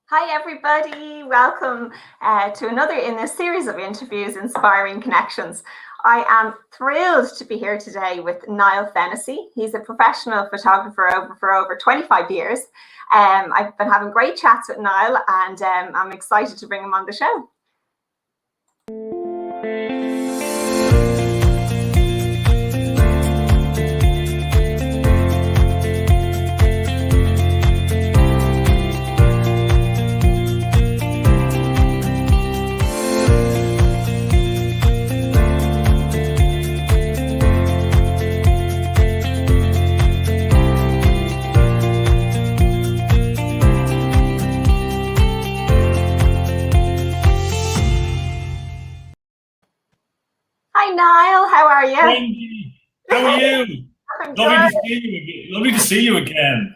Hi everybody, welcome to another in a series of interviews, Inspiring Connections. I am thrilled to be here today with Niall Fennessy. He's a professional photographer for over 25 years. I've been having great chats with Niall and I'm excited to bring him on the show. Hi Niall, how are you? Wendy, how are you? Lovely to see you again.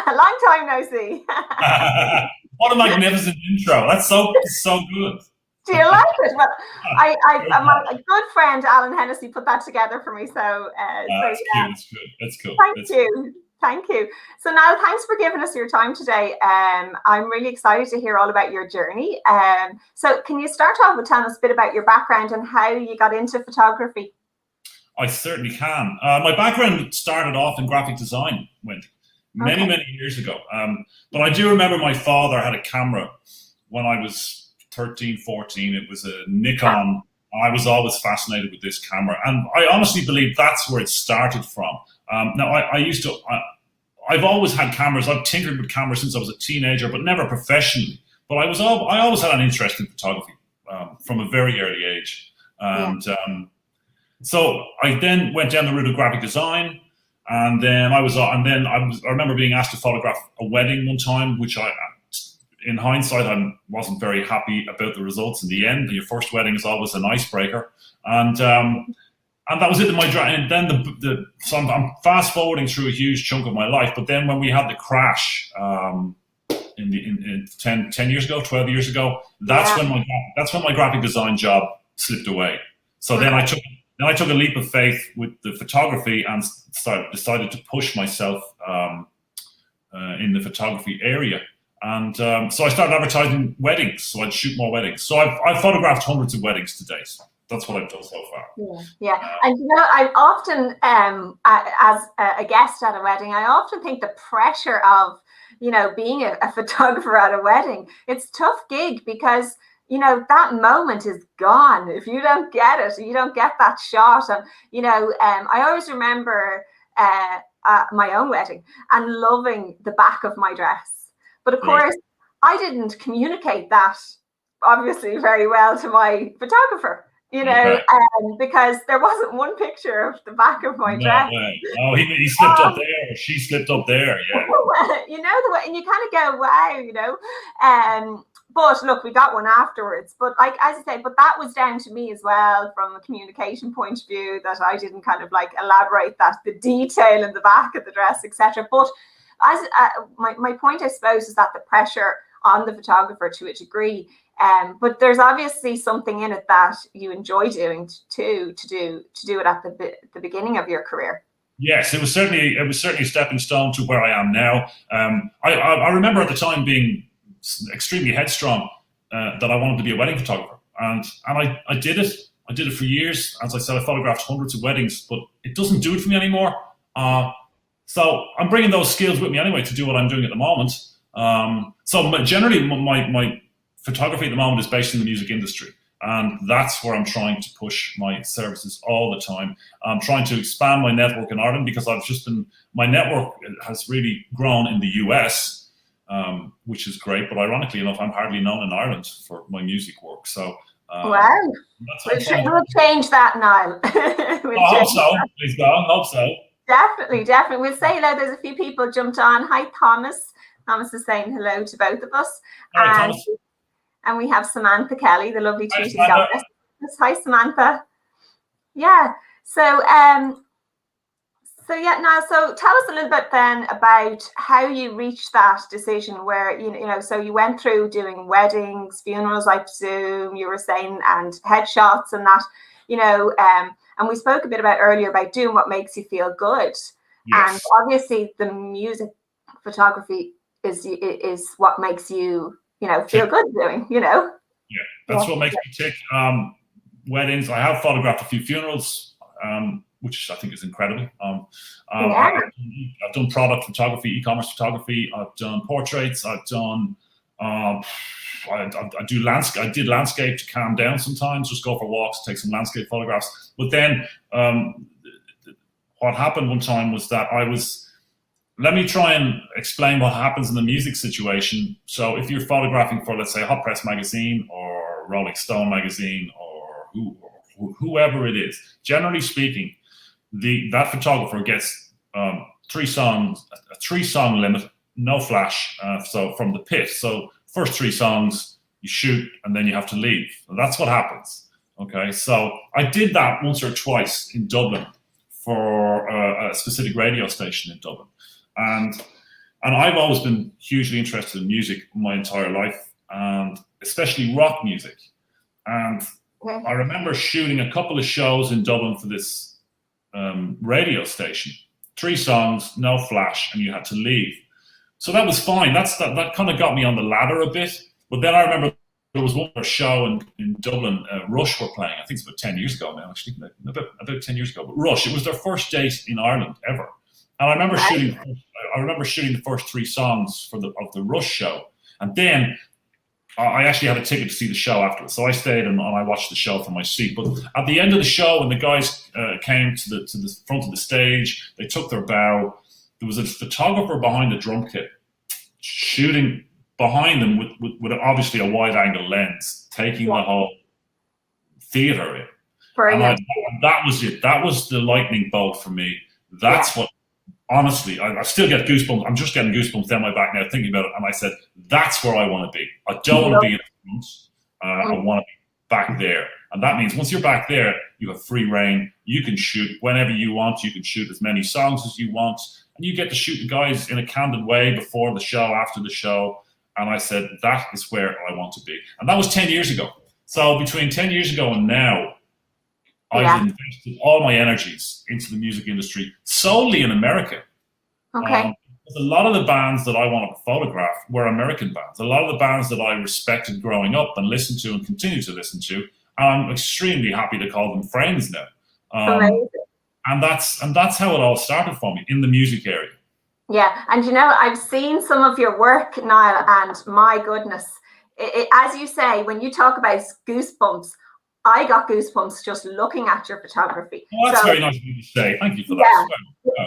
Long time no see. What a magnificent intro. That's so good. Do you like it? Well, my good friend Alan Hennessy put that together for me. So, that's cute. That's cool. Thank you. So now, thanks for giving us your time today. I'm really excited to hear all about your journey. So can you start off with telling us a bit about your background and how you got into photography? I certainly can. My background started off in graphic design, many years ago. But I do remember my father had a camera when I was 13, 14. It was a Nikon. I was always fascinated with this camera, and I honestly believe that's where it started from. Now, I've always had cameras. I've tinkered with cameras since I was a teenager, but never professionally. But I always had an interest in photography from a very early age, and so I then went down the route of graphic design, and then I remember being asked to photograph a wedding one time, which in hindsight, I wasn't very happy about the results in the end. Your first wedding is always an icebreaker, and that was it in my drive. And then so I'm fast forwarding through a huge chunk of my life. But then when we had the crash in 10 years ago, 12 years ago, that's when my graphic design job slipped away. So then I took a leap of faith with the photography and decided to push myself in the photography area. And so I started advertising weddings, so I'd shoot more weddings. So I've photographed hundreds of weddings to date. That's what I've done so far. Yeah. And you know, I often, as a guest at a wedding, I often think the pressure of, being a photographer at a wedding, it's a tough gig because, that moment is gone. If you don't get it, you don't get that shot. And, I always remember my own wedding and loving the back of my dress. But of course, I didn't communicate that obviously very well to my photographer, because there wasn't one picture of the back of my dress. Oh, he slipped up there, or she slipped up there, yeah. The way, and you kind of go, wow, but look, we got one afterwards. But like, as I say, but that was down to me as well from a communication point of view, that I didn't kind of elaborate the detail in the back of the dress, etc. But as my point, I suppose, is that the pressure on the photographer to a degree, but there's obviously something in it that you enjoy doing too, to do it at the beginning of your career. Yes, it was certainly a stepping stone to where I am now. I remember at the time being extremely headstrong that I wanted to be a wedding photographer, and I did it. I did it for years. As I said, I photographed hundreds of weddings, but it doesn't do it for me anymore. So I'm bringing those skills with me anyway to do what I'm doing at the moment. So generally, my photography at the moment is based in the music industry, and that's where I'm trying to push my services all the time. I'm trying to expand my network in Ireland because my network has really grown in the US, which is great. But ironically enough, I'm hardly known in Ireland for my music work. So wow, we'll change that now. I hope so. Please go. I hope so. Definitely. We'll say hello. There's a few people jumped on. Hi, Thomas. Thomas is saying hello to both of us. And we have Samantha Kelly, the lovely tweeting goddess. Hi, Samantha. Yeah. So tell us a little bit then about how you reached that decision where, so you went through doing weddings, funerals, I presume you were saying, and headshots and that, and we spoke a bit about earlier about doing what makes you feel good. Yes. And obviously the music photography is what makes you feel good doing, Yeah, that's what makes me tick. Weddings, I have photographed a few funerals, which I think is incredible. I've done product photography, e-commerce photography. I've done portraits. I've done. I do landscape. I did landscape to calm down sometimes. Just go for walks, take some landscape photographs. But then, what happened one time was that let me try and explain what happens in the music situation. So if you're photographing for, let's say, Hot Press magazine or Rolling Stone magazine or whoever it is, generally speaking, that photographer gets 3 songs, a 3-song limit, no flash. So from the pit. So first 3 songs you shoot and then you have to leave. And that's what happens. Okay, so I did that once or twice in Dublin for a specific radio station in Dublin. And I've always been hugely interested in music my entire life, and especially rock music. And I remember shooting a couple of shows in Dublin for this radio station. 3 songs, no flash, and you had to leave. So that was fine. That kind of got me on the ladder a bit. But then I remember there was one more show in Dublin, Rush were playing. I think it's about 10 years ago now, actually, about 10 years ago. But Rush, it was their first date in Ireland ever. And I remember shooting the first 3 songs of the Rush show. And then I actually had a ticket to see the show afterwards. So I stayed and I watched the show from my seat. But at the end of the show, when the guys came to the front of the stage, they took their bow. There was a photographer behind the drum kit shooting behind them with obviously a wide angle lens, taking the whole theater in. And that was it. That was the lightning bolt for me. That's what, honestly, I still get goosebumps. I'm just getting goosebumps down my back now thinking about it. And I said, that's where I want to be. I don't want to be in the front. I want to be back there. And that means once you're back there, you have free reign. You can shoot whenever you want. You can shoot as many songs as you want. And you get to shoot the guys in a candid way before the show, after the show. And I said, that is where I want to be. And that was 10 years ago. So between 10 years ago and now, I've invested all my energies into the music industry solely in America. Okay. A lot of the bands that I wanted to photograph were American bands. A lot of the bands that I respected growing up and listened to and continue to listen to, I'm extremely happy to call them friends now. And that's how it all started for me in the music area. Yeah, and I've seen some of your work, Niall, and my goodness, as you say, when you talk about goosebumps, I got goosebumps just looking at your photography. Well, that's very nice of you to say. Thank you for that.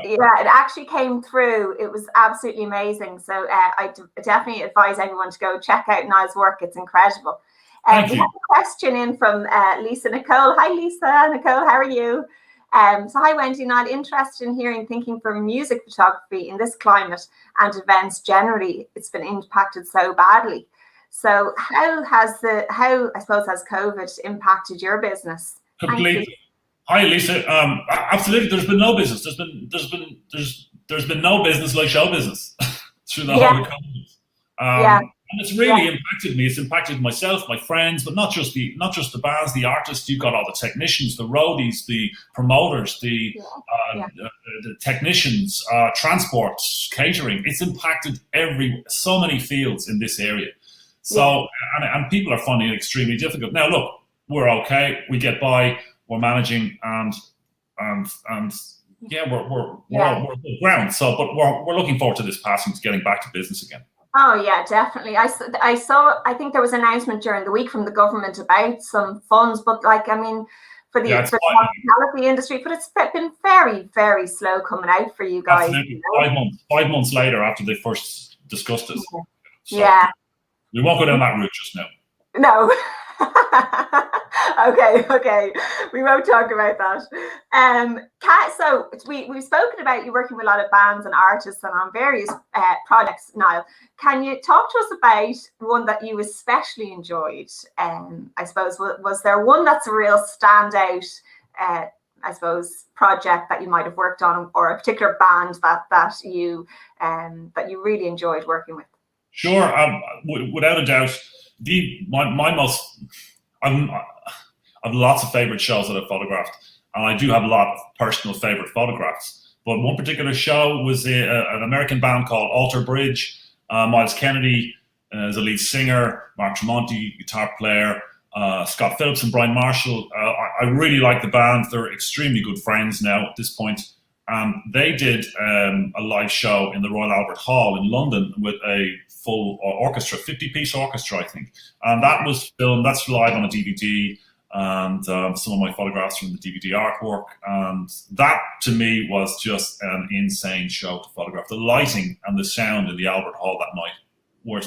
Yeah, it actually came through. It was absolutely amazing. So I definitely advise everyone to go check out Niall's work. It's incredible. We have a question in from Lisa Nicole. Hi, Lisa. Nicole, how are you? So hi, Wendy. Not interested in hearing thinking for music photography in this climate and events generally. It's been impacted so badly. So how has COVID impacted your business? Completely. Hi, Lisa. Absolutely. There's been no business. There's been no business like show business through the whole COVID. And it's really impacted me. It's impacted myself, my friends, but not just the bands, the artists. You've got all the technicians, the roadies, the promoters, the technicians, transport, catering. It's impacted so many fields in this area. So and people are finding it extremely difficult. Now, look, we're okay. We get by. We're managing, and we're good ground. So, but we're looking forward to this passing, to getting back to business again. Oh yeah, definitely. I saw. I think there was an announcement during the week from the government about some funds, but for the hospitality industry, but it's been very, very slow coming out for you guys. Absolutely. 5 months later after they first discussed it. So we won't go down that route just now. No. Okay. We won't talk about that. So we've spoken about you working with a lot of bands and artists and on various projects, Niall. Can you talk to us about one that you especially enjoyed? I suppose, was there one that's a real standout, project that you might have worked on, or a particular band that you really enjoyed working with? Sure, without a doubt. I've lots of favorite shows that I've photographed, and I do have a lot of personal favorite photographs. But one particular show was an American band called Alter Bridge. Miles Kennedy as a lead singer, Mark Tremonti, guitar player, Scott Phillips and Brian Marshall. I really like the band. They're extremely good friends now at this point. They did a live show in the Royal Albert Hall in London with a full orchestra, 50-piece orchestra, I think. And that was filmed, that's live on a DVD, and some of my photographs from the DVD artwork. And that, to me, was just an insane show to photograph. The lighting and the sound in the Albert Hall that night were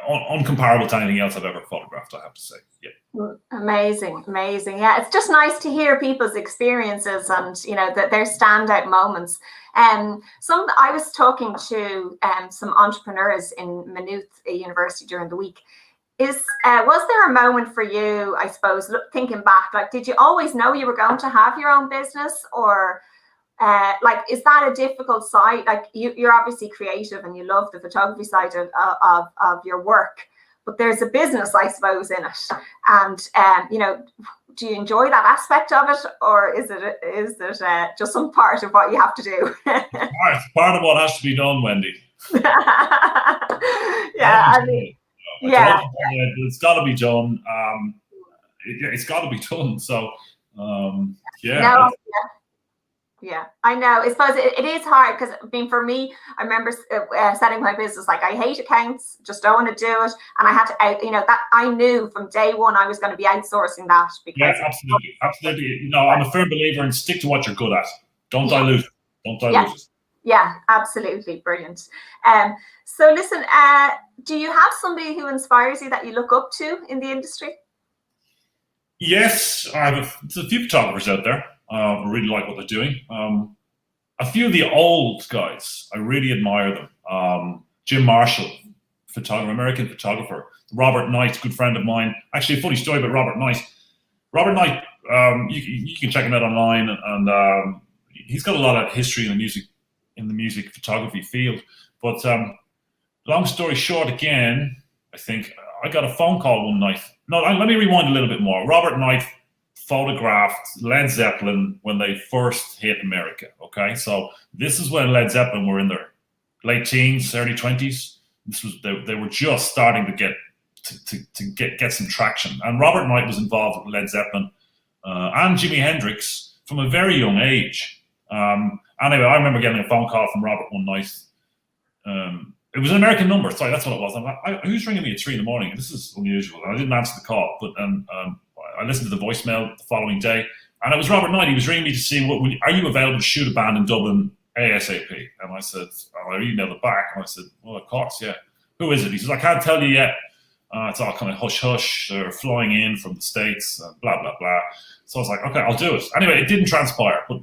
uncomparable to anything else I've ever photographed, I have to say. Yeah. Amazing, amazing. Yeah, it's just nice to hear people's experiences and, you know, that their standout moments. I was talking to some entrepreneurs in Maynooth University during the week. Was there a moment for you, I suppose, thinking back, like, did you always know you were going to have your own business, or like, is that a difficult side? Like, you're obviously creative and you love the photography side of your work, but there's a business, I suppose, in it. And, you know, do you enjoy that aspect of it, or is it just some part of what you have to do? It's part of what has to be done, Wendy. Yeah, I mean, yeah. It's got to be done. It's got to be done. So, yeah. No, yeah, I know. I suppose it is hard because, I mean, for me, I remember setting my business, like, I hate accounts, just don't want to do it. And I had to, you know, that I knew from day one I was going to be outsourcing that. Because yeah, absolutely. Absolutely. You know, I'm a firm believer in stick to what you're good at. Don't dilute it. Don't dilute it. Yeah, absolutely. Brilliant. So listen, do you have somebody who inspires you that you look up to in the industry? Yes, I have a few photographers out there. I really like what they're doing. A few of the old guys, I really admire them. Jim Marshall, American photographer. Robert Knight, good friend of mine. Actually, a funny story about Robert Knight. Robert Knight, you can check him out online, and he's got a lot of history in the music photography field. But long story short, again, I think I got a phone call one night. No, let me rewind a little bit more. Robert Knight photographed Led Zeppelin when they first hit America. Okay, so this is when Led Zeppelin were in their late teens, early 20s. They were just starting to get some traction. And Robert Knight was involved with Led Zeppelin and Jimi Hendrix from a very young age. Anyway, I remember getting a phone call from Robert one night. It was an American number. Sorry, that's what it was. I'm like, who's ringing me at 3 a.m? This is unusual. And I didn't answer the call, but I listened to the voicemail the following day, and it was Robert Knight. He was ringing me to see, are you available to shoot a band in Dublin ASAP? And I said, I emailed it back, and I said, well, of course, yeah. Who is it? He says, I can't tell you yet. It's all kind of hush-hush. They're flying in from the States, blah, blah, blah. So I was like, okay, I'll do it. Anyway, it didn't transpire, but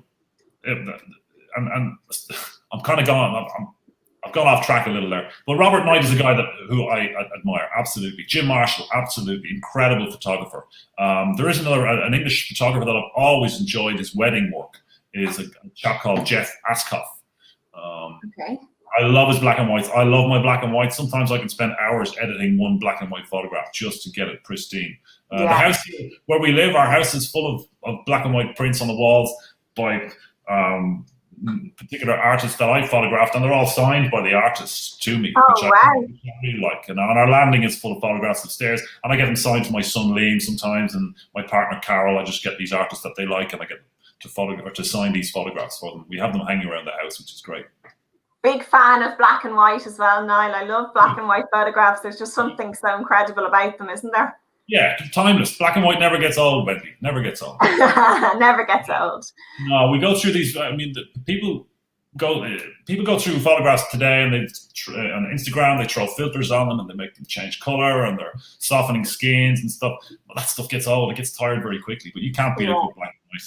and I'm kind of gone. I've gone off track a little there. But Robert Knight is a guy who I admire, absolutely. Jim Marshall, absolutely. Incredible photographer. There is an English photographer that I've always enjoyed his wedding work, is a chap called Jeff Askoff. Okay. I love his black and whites. I love my black and whites. Sometimes I can spend hours editing one black and white photograph just to get it pristine. The house where we live, our house is full of black and white prints on the walls by particular artists that I photographed, and they're all signed by the artists to me, which I really like. You know, and our landing is full of photographs upstairs, and I get them signed to my son Liam sometimes, and my partner Carol. I just get these artists that they like, and I get to sign these photographs for them. We have them hanging around the house, which is great. Big fan of black and white as well, Niall. I love black and white photographs. There's just something so incredible about them, isn't there? Yeah, timeless. Black and white never gets old, Wendy. Never gets old. Never gets old. No, we go through these. I mean, people go through photographs today, and on Instagram they throw filters on them, and they make them change color, and they're softening skins and stuff. But that stuff gets old. It gets tired very quickly. But you can't beat a good black and white.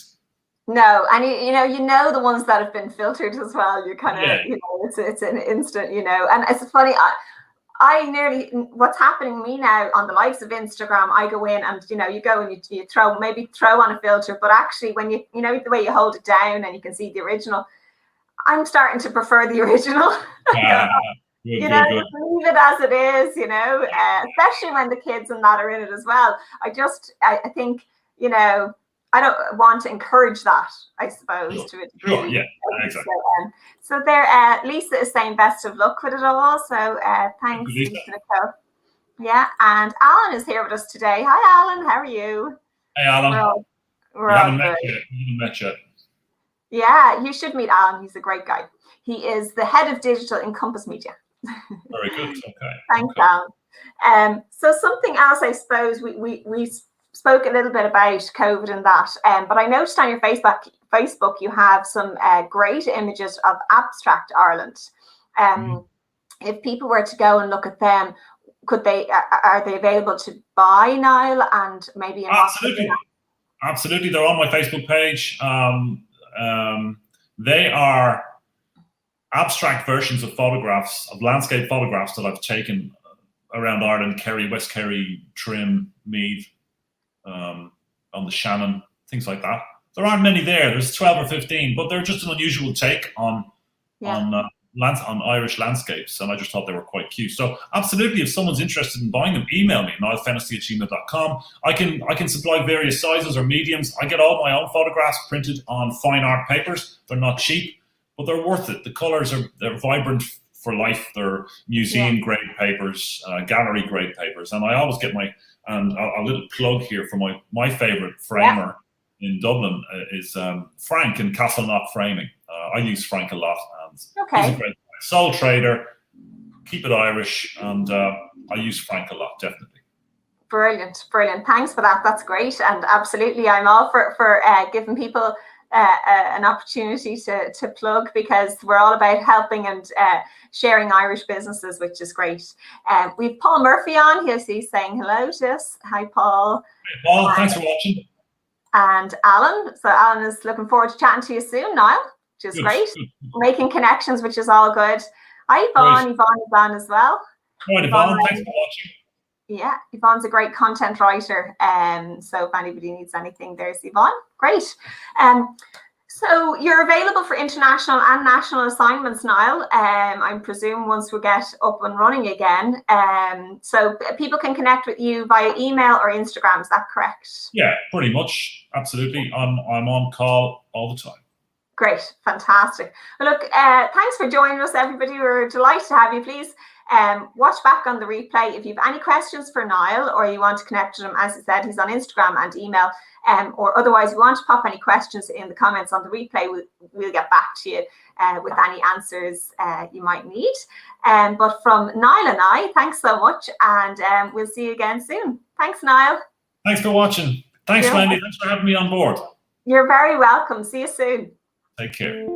No, and you know the ones that have been filtered as well. You kind of it's an instant, and it's funny. What's happening to me now on the likes of Instagram, I go in and you go and you throw on a filter, but actually when you the way you hold it down and you can see the original, I'm starting to prefer the original. Leave it as it is, especially when the kids and that are in it as well. I think I don't want to encourage that, I suppose, to a degree. Sure, yeah, exactly. So there, Lisa is saying best of luck with it all. So thanks, Lisa. Yeah, and Alan is here with us today. Hi, Alan. How are you? Hey, Alan. We're all good. We haven't met yet. Yeah, you should meet Alan. He's a great guy. He is the head of digital in Compass Media. Very good. Okay. Thanks, Alan. So something else, I suppose, we spoke a little bit about COVID and that, but I noticed on your Facebook you have some great images of Abstract Ireland. If people were to go and look at them, are they available to buy, Niall? And maybe Absolutely, they're on my Facebook page. They are abstract versions of photographs, of landscape photographs that I've taken around Ireland, Kerry, West Kerry, Trim, Meath, on the Shannon, things like that. There aren't many there. There's 12 or 15, but they're just an unusual take on Irish landscapes, and I just thought they were quite cute. So absolutely, if someone's interested in buying them, email me, niallfennessy@gmail.com. I can supply various sizes or mediums. I get all my own photographs printed on fine art papers. They're not cheap, but they're worth it. The colors they're vibrant for life. They're museum grade papers, gallery grade papers, and I always get a little plug here for my favorite framer in Dublin is Frank in Castleknock Framing. I use Frank a lot, and he's a great guy. Sole trader, keep it Irish, and I use Frank a lot, definitely. Brilliant. Thanks for that. That's great, and absolutely, I'm all for giving people an opportunity to plug, because we're all about helping and sharing Irish businesses, which is great. We've Paul Murphy on. He's saying hello to us. Hi, Paul. Hey, Paul, thanks for watching. And Alan. So Alan is looking forward to chatting to you soon, Niall, which is great. Making connections, which is all good. Hi, Yvonne. Great. Yvonne is on as well. Hi, Yvonne. Thanks for watching. Yeah, Yvonne's a great content writer. So if anybody needs anything, there's Yvonne. Great. So you're available for international and national assignments, Niall. I presume once we get up and running again. So people can connect with you via email or Instagram. Is that correct? Yeah, pretty much. Absolutely. I'm on call all the time. Great. Fantastic. Well, look, thanks for joining us, everybody. We're delighted to have you. Please watch back on the replay. If you have any questions for Niall, or you want to connect with him, as I said, he's on Instagram and email. Or otherwise, if you want to pop any questions in the comments on the replay, we'll get back to you with any answers you might need. But from Niall and I, thanks so much, and we'll see you again soon. Thanks, Niall. Thanks for watching. Thanks, Wendy. Thanks for having me on board. You're very welcome. See you soon. Take care.